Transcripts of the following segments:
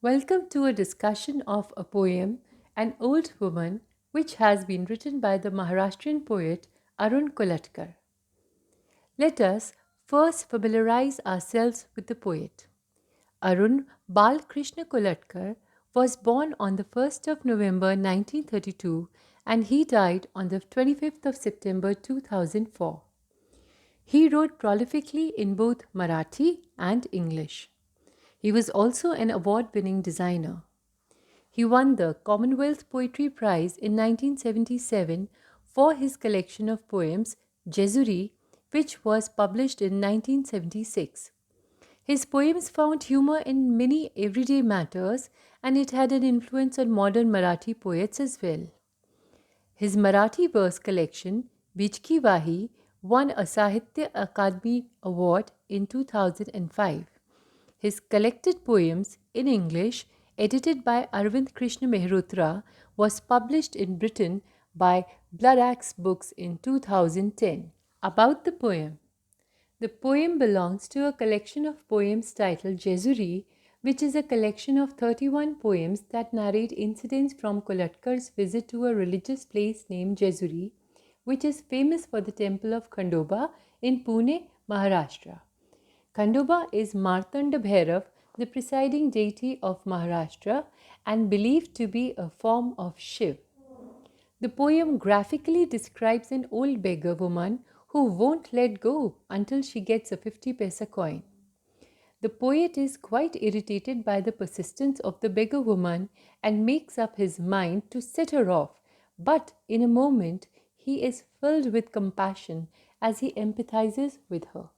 Welcome to a discussion of a poem, An Old Woman, which has been written by the Maharashtrian poet Arun Kolatkar. Let us first familiarize ourselves with the poet. Arun Balkrishna Kolatkar was born on the 1st of November 1932 and he died on the 25th of September 2004. He wrote prolifically in both Marathi and English. He was also an award winning designer. He won the Commonwealth Poetry Prize in 1977 for his collection of poems Jezuri, which was published in 1976. His poems found humor in many everyday matters and it had an influence on modern Marathi poets as well. His Marathi verse collection, Bijki Vahi, won a Sahitya Akademi Award in 2005. His collected poems in English, edited by Arvind Krishna Mehrotra, was published in Britain by Blood Axe Books in 2010. About the poem. The poem belongs to a collection of poems titled Jezuri, which is a collection of 31 poems that narrate incidents from Kolatkar's visit to a religious place named Jezuri, which is famous for the temple of Khandoba in Pune, Maharashtra. Khandoba is Martanda Bhairav, the presiding deity of Maharashtra and believed to be a form of Shiv. The poem graphically describes an old beggar woman who won't let go until she gets a 50 paisa coin. The poet is quite irritated by the persistence of the beggar woman and makes up his mind to set her off, but in a moment he is filled with compassion as he empathizes with her.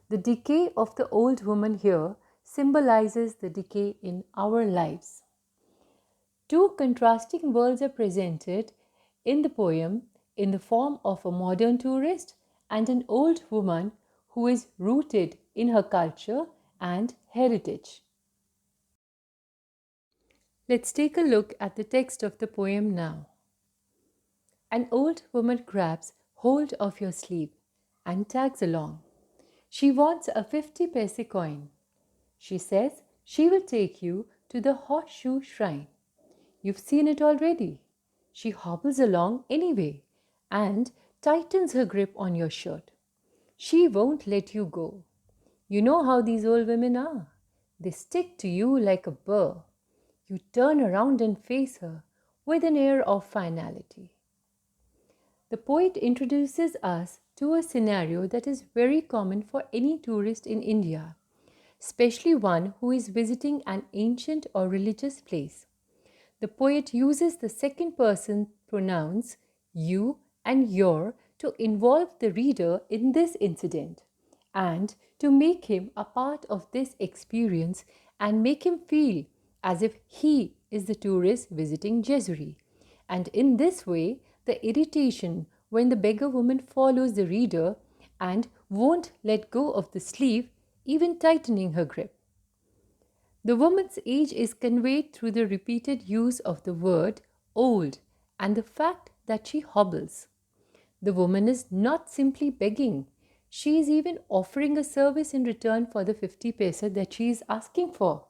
The decay of the old woman here symbolizes the decay in our lives. Two contrasting worlds are presented in the poem in the form of a modern tourist and an old woman who is rooted in her culture and heritage. Let's take a look at the text of the poem now. An old woman grabs hold of your sleeve and tags along. She wants a 50 paise coin. She says she will take you to the horseshoe shrine. You've seen it already. She hobbles along anyway and tightens her grip on your shirt. She won't let you go. You know how these old women are. They stick to you like a burr. You turn around and face her with an air of finality. The poet introduces us to a scenario that is very common for any tourist in India, especially one who is visiting an ancient or religious place. The poet uses the second person pronouns you and your to involve the reader in this incident and to make him a part of this experience and make him feel as if he is the tourist visiting Jezuri. And in this way, the irritation when the beggar woman follows the reader and won't let go of the sleeve, even tightening her grip. The woman's age is conveyed through the repeated use of the word old and the fact that she hobbles. The woman is not simply begging, she is even offering a service in return for the 50 paisa that she is asking for.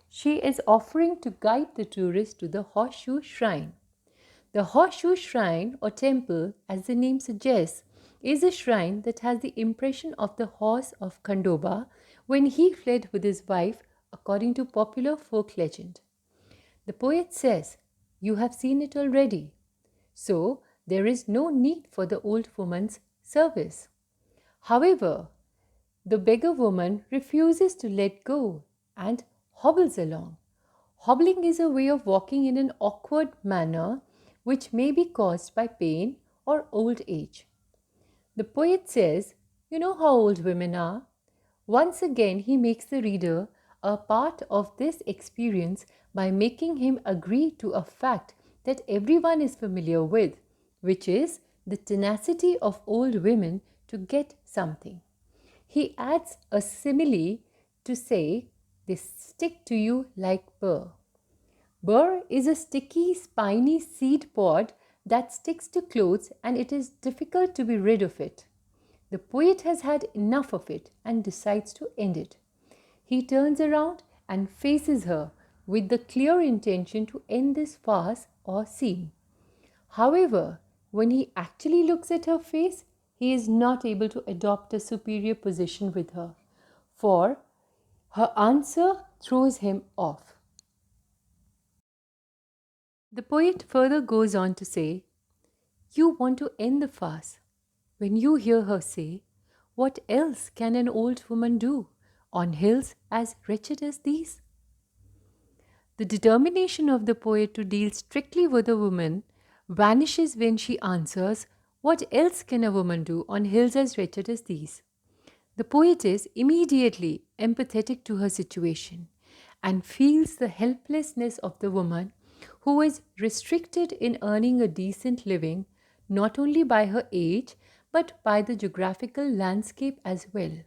She is offering to guide the tourist to the horseshoe shrine. The horseshoe shrine or temple, as the name suggests, is a shrine that has the impression of the horse of Khandoba when he fled with his wife, according to popular folk legend. The poet says, "You have seen it already." So there is no need for the old woman's service. However, the beggar woman refuses to let go and hobbles along. Hobbling is a way of walking in an awkward manner which may be caused by pain or old age. The poet says, "You know how old women are." Once again, he makes the reader a part of this experience by making him agree to a fact that everyone is familiar with, which is the tenacity of old women to get something. He adds a simile to say, "They stick to you like burr." Burr is a sticky, spiny seed pod that sticks to clothes and it is difficult to be rid of it. The poet has had enough of it and decides to end it. He turns around and faces her with the clear intention to end this farce or scene. However, when he actually looks at her face, he is not able to adopt a superior position with her, for her answer throws him off. The poet further goes on to say, "You want to end the farce." When you hear her say, "What else can an old woman do on hills as wretched as these?" The determination of the poet to deal strictly with a woman vanishes when she answers, "What else can a woman do on hills as wretched as these?" The poet is immediately empathetic to her situation and feels the helplessness of the woman who is restricted in earning a decent living not only by her age but by the geographical landscape as well.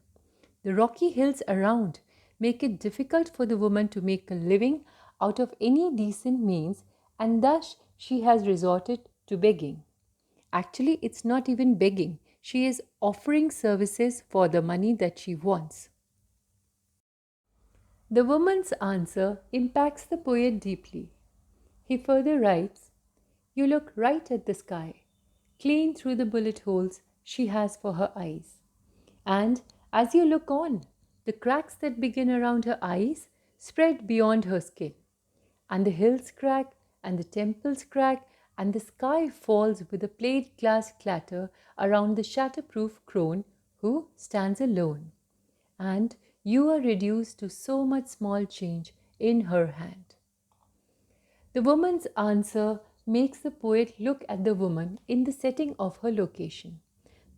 The rocky hills around make it difficult for the woman to make a living out of any decent means, and thus she has resorted to begging. Actually, it's not even begging, she is offering services for the money that she wants. The woman's answer impacts the poet deeply. He further writes, "You look right at the sky, clean through the bullet holes she has for her eyes. And as you look on, the cracks that begin around her eyes spread beyond her skin. And the hills crack, and the temples crack, and the sky falls with a plate glass clatter around the shatterproof crone who stands alone. And you are reduced to so much small change in her hand." The woman's answer makes the poet look at the woman in the setting of her location.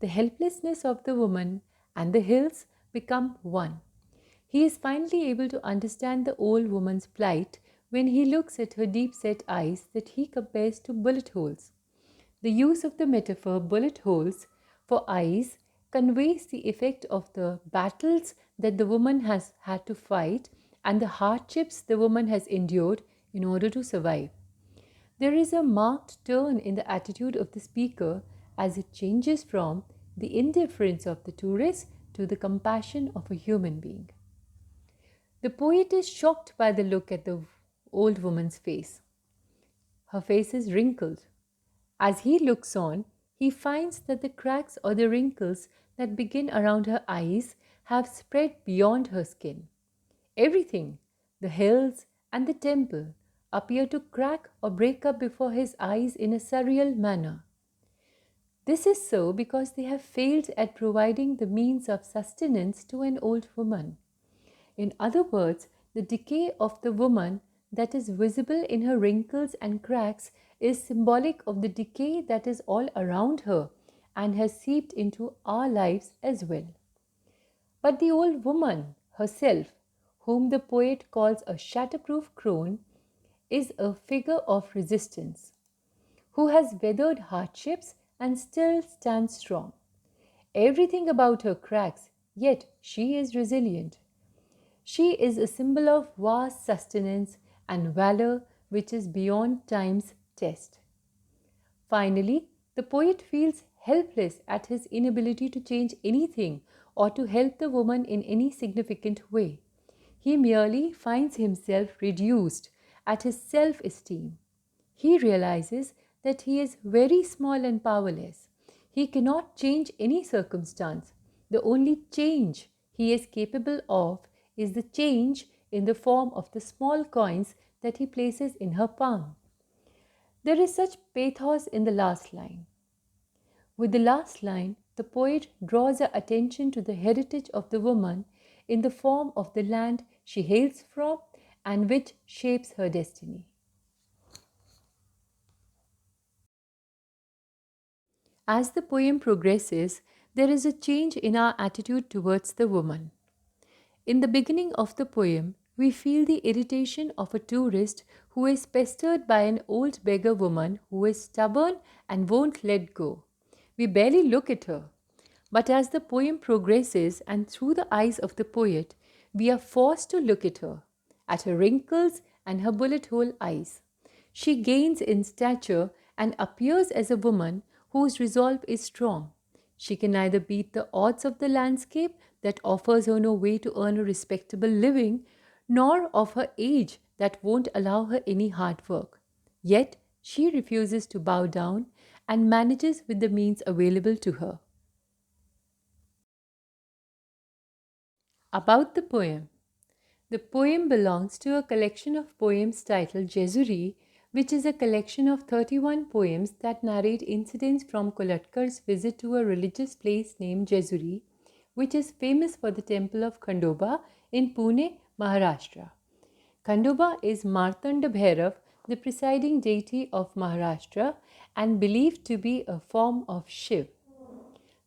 The helplessness of the woman and the hills become one. He is finally able to understand the old woman's plight when he looks at her deep set eyes that he compares to bullet holes. The use of the metaphor bullet holes for eyes conveys the effect of the battles that the woman has had to fight and the hardships the woman has endured in order to survive. There is a marked turn in the attitude of the speaker as it changes from the indifference of the tourist to the compassion of a human being. The poet is shocked by the look at the old woman's face. Her face is wrinkled. As he looks on, he finds that the cracks or the wrinkles that begin around her eyes have spread beyond her skin. Everything, the hills and the temple, appear to crack or break up before his eyes in a surreal manner. This is so because they have failed at providing the means of sustenance to an old woman. In other words, the decay of the woman that is visible in her wrinkles and cracks is symbolic of the decay that is all around her and has seeped into our lives as well. But the old woman herself, whom the poet calls a shatterproof crone, is a figure of resistance, who has weathered hardships and still stands strong. Everything about her cracks, yet she is resilient. She is a symbol of vast sustenance and valor which is beyond time's test. Finally, the poet feels helpless at his inability to change anything or to help the woman in any significant way. He merely finds himself reduced at his self esteem. He realizes that he is very small and powerless. He cannot change any circumstance. The only change he is capable of is the change in the form of the small coins that he places in her palm. There is such pathos in the last line. With the last line, the poet draws our attention to the heritage of the woman in the form of the land she hails from and which shapes her destiny. As the poem progresses, there is a change in our attitude towards the woman. In the beginning of the poem, we feel the irritation of a tourist who is pestered by an old beggar woman who is stubborn and won't let go. We barely look at her. But as the poem progresses and through the eyes of the poet, we are forced to look at her wrinkles and her bullet hole eyes. She gains in stature and appears as a woman whose resolve is strong. She can neither beat the odds of the landscape that offers her no way to earn a respectable living, nor of her age that won't allow her any hard work. Yet she refuses to bow down and manages with the means available to her. About the poem. The poem belongs to a collection of poems titled Jesuri, which is a collection of 31 poems that narrate incidents from Kolatkar's visit to a religious place named Jesuri, which is famous for the temple of Khandoba in Pune, Maharashtra. Khandoba is Martanda Bhairav, the presiding deity of Maharashtra and believed to be a form of Shiv.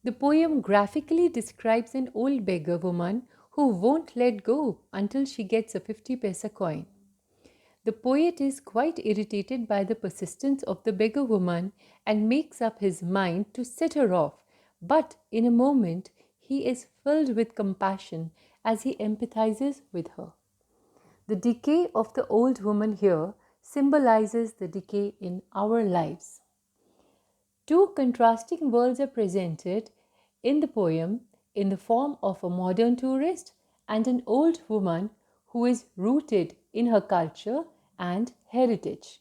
The poem graphically describes an old beggar woman who won't let go until she gets a 50 paisa coin. The poet is quite irritated by the persistence of the beggar woman and makes up his mind to set her off, but in a moment he is filled with compassion as he empathizes with her. The decay of the old woman here symbolizes the decay in our lives. Two contrasting worlds are presented in the poem in the form of a modern tourist and an old woman who is rooted in her culture and heritage.